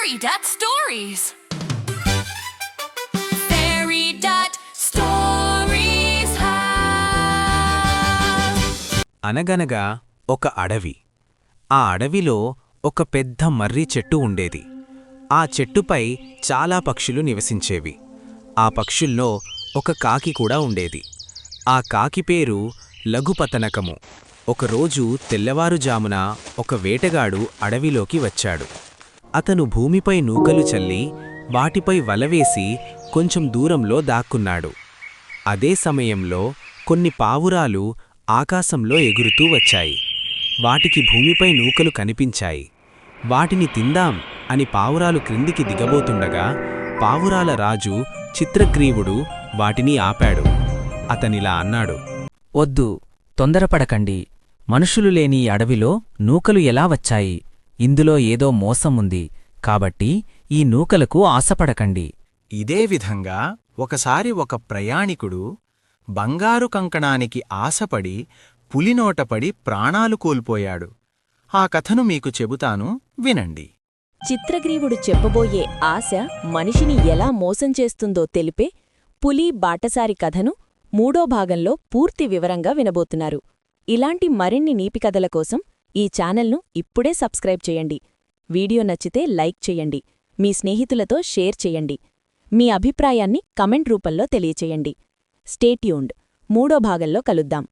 Fairy Dot Stories. Fairy Dot Stories House. అనగనగా ఒక అడవి. ఆ అడవిలో ఒక పెద్ద మర్రి చెట్టు ఉండేది. ఆ చెట్టుపై చాలా పక్షులు నివసించేవి. ఆ పక్షుల్లో ఒక కాకి కూడా ఉండేది. ఆ కాకి పేరు లఘుపతనకము. ఒకరోజు తెల్లవారుజామున ఒక వేటగాడు అడవిలోకి వచ్చాడు. అతను భూమిపై నూకలు చల్లి వాటిపై వలవేసి కొంచెం దూరంలో దాక్కున్నాడు. అదే సమయంలో కొన్ని పావురాలు ఆకాశంలో ఎగురుతూ వచ్చాయి. వాటికి భూమిపై నూకలు కనిపించాయి. వాటిని తిందాం అని పావురాలు క్రిందికి దిగబోతుండగా పావురాల రాజు చిత్రగ్రీవుడు వాటిని ఆపాడు. అతనిలా అన్నాడు, వద్దు, తొందరపడకండి. మనుషులు లేని ఈ అడవిలో నూకలు ఎలా వచ్చాయి? ఇందులో ఏదో మోసముంది. కాబట్టి ఈ నూకలకు ఆశపడకండి. ఇదే విధంగా ఒకసారి ఒక ప్రయాణికుడు బంగారు కంకణానికి ఆశపడి పులినోటపడి ప్రాణాలు కోల్పోయాడు. ఆ కథను మీకు చెబుతాను, వినండి. చిత్రగ్రీవుడు చెప్పబోయే ఆశ మనిషిని ఎలా మోసం చేస్తుందో తెలిపే పులి బాటసారి కథను 3వ భాగంలో పూర్తి వివరంగా వినబోతున్నారు. ఇలాంటి మరిన్ని నీపికథల కోసం ఈ ఛానల్ను ఇప్పుడే సబ్స్క్రైబ్ చేయండి. వీడియో నచ్చితే లైక్ చేయండి. మీ స్నేహితులతో షేర్ చేయండి. మీ అభిప్రాయాన్ని కమెంట్ రూపంలో తెలియచేయండి. Stay tuned. 3వ భాగంలో కలుద్దాం.